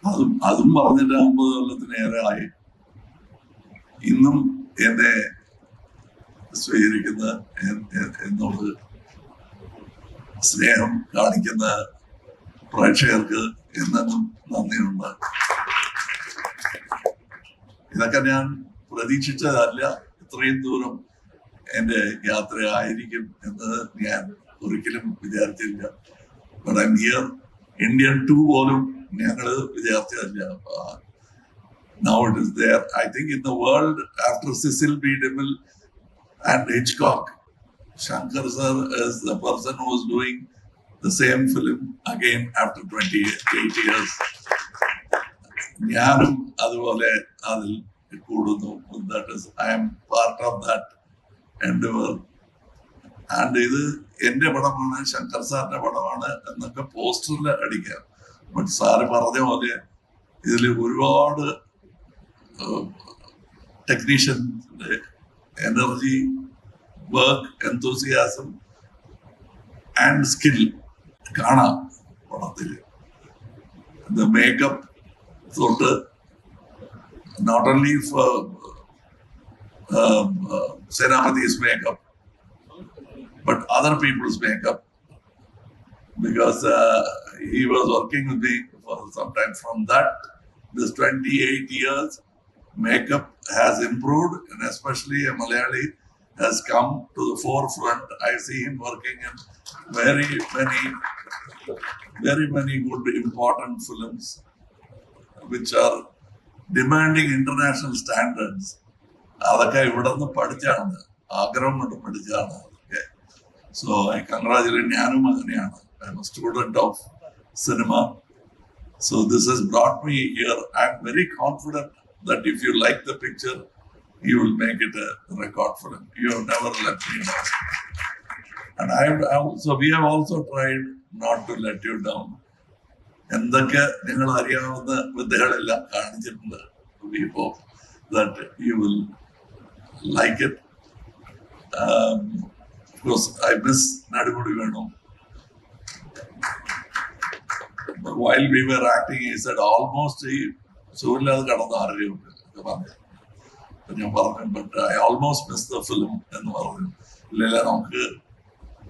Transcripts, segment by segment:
അതും പറഞ്ഞിട്ട് 50 കൊല്ലത്തിനേറെ ആയി. ഇന്നും എന്നെ സ്വീകരിക്കുന്ന എന്നോട് സ്നേഹം കാണിക്കുന്ന പ്രേക്ഷകർക്ക് എന്നും നന്ദിയുണ്ട്. ഇതൊക്കെ ഞാൻ പ്രതീക്ഷിച്ചതല്ല. ഇത്രയും ദൂരം എൻ്റെ യാത്ര ആയിരിക്കും എന്ന് ഞാൻ ഒരിക്കലും വിചാരിച്ചില്ല. But I'm here. Indian 2 പോലും ഞങ്ങൾ വിചാരിച്ചതല്ല. Now it is there. I think in the world, after Cecil B. DeMille and Hitchcock, Shankar sir is the person who is doing the same film again after 28 years. ഞാനും അതുപോലെ അതിൽ കൂടുന്നു. That is, I am part of that endeavor. And ഇത് എന്റെ പടമാണ്, ശങ്കർ സാറിന്റെ പടമാണ് എന്നൊക്കെ പോസ്റ്ററിൽ അടിക്കാം. ബട്ട് സാറ് പറഞ്ഞ പോലെ ഇതിൽ ഒരുപാട് ടെക്നീഷ്യൻസിന്റെ energy, work, enthusiasm and skill കാണാം പടത്തില്. മേക്കപ്പ് തൊട്ട് not only for Senapati's makeup, but other people's makeup, because he was working with me for some time. From that, this 28 years, makeup has improved, and especially a Malayali has come to the forefront. I see him working in very many good, important films, which are demanding international standards. അതൊക്കെ ഇവിടെ നിന്ന് പഠിച്ചാണ്, ആഗ്രഹം കൊണ്ട് പഠിച്ചാണ് അതൊക്കെ. So I congratulate. ഞാനും അങ്ങനെയാണ്. I am a student of cinema. So this has brought me here. I am very confident that if you like the picture, you will make it a record film. You have never let me down. And we have also tried not to let you down. എന്തൊക്കെ നിങ്ങൾ അറിയാവുന്ന വിദ്യകളെല്ലാം കാണിച്ചിട്ടുണ്ട്. We hope that you will like it. Of course, I miss Nadumudi Venu. But while we were acting, he said almost സൂര്യല്ലാതെ കടന്ന് ആരെയുണ്ട് എന്ന് പറഞ്ഞു. ഞാൻ പറഞ്ഞു, but I almost miss the film എന്ന് പറഞ്ഞു. ഇല്ല, നമുക്ക്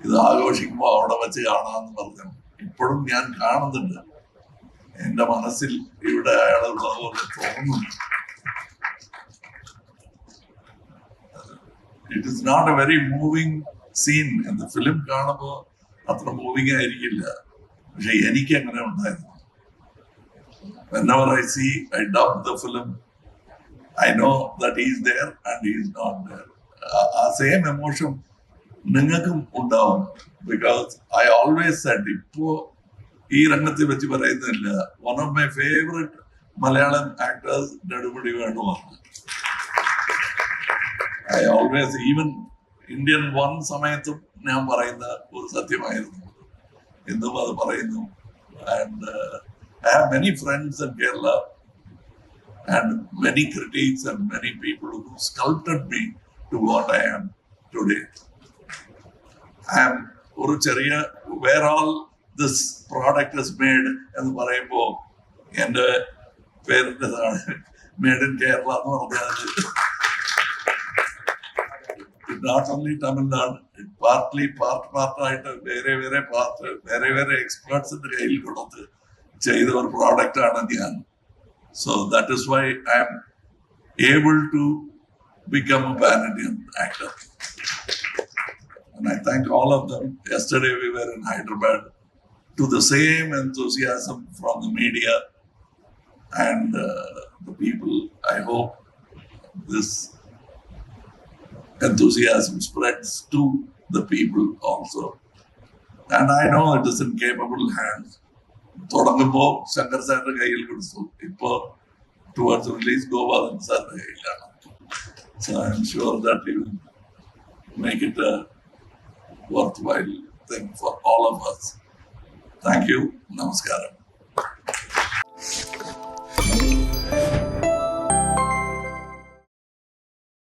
ഇത് ആഘോഷിക്കുമ്പോൾ അവിടെ വെച്ച് കാണാമെന്ന് പറഞ്ഞു. ഇപ്പോഴും ഞാൻ കാണുന്നുണ്ട്. എന്റെ മനസ്സിൽ ഇവിടെ അയാളുള്ള പോലെ തോന്നുന്നു. It is not a very moving scene. എന്ന് ഫിലിം കാണുമ്പോൾ അത്ര മൂവിങ് ആയിരിക്കില്ല, പക്ഷെ എനിക്ക് അങ്ങനെ ഉണ്ടായിരുന്നു. Whenever I see, I dub the film, I know that he is there and he is not there. ആ സെയിം എമോഷൻ നിങ്ങൾക്കും ഉണ്ടാവും. ബിക്കോസ് ഐ ഓൾവേസ് സെഡ്, ഇപ്പോ ഈ രംഗത്തിൽ വെച്ച് പറയുന്നില്ല, one of my favourite Malayalam actors Nedumudi വേണുവാണ്. ഐ ഓൾവേസ്, ഈവൻ ഇന്ത്യൻ 1 സമയത്തും ഞാൻ പറയുന്ന ഒരു സത്യമായിരുന്നു. ഇന്നും അത് പറയുന്നു. And I have many friends in Kerala and many critics and many people who sculpted me to what I am today. I am ഒരു ചെറിയ where all this product is made എന്ന് പറയുമ്പോൾ എൻ്റെ പേരിൻ്റെതാണ് മേഡ് ഇൻ കേരള എന്ന് പറഞ്ഞാൽ not only Tamil Nadu, പാർട്ടായിട്ട് വേറെ എക്സ്പേർട്സിന്റെ കയ്യിൽ കൊടുത്ത് ചെയ്ത ഒരു പ്രോഡക്റ്റ് ആണ് ഞാൻ. So that is why I am able to become a pan-Indian actor. And I thank all of them. Yesterday we were in Hyderabad, to the same enthusiasm from the media and the people. I hope this enthusiasm spreads to the people also. And I know it is in capable hands. തുടങ്ങുമ്പോൾ ശങ്കർ സാറിന്റെ കയ്യിൽ കൊടുത്തു, ഇപ്പോ towards release Gopalan സാറിന്റെ കയ്യിലാണ്. So I am sure that he will make it a worthwhile thing for all of us. Thank you. Namaskaram.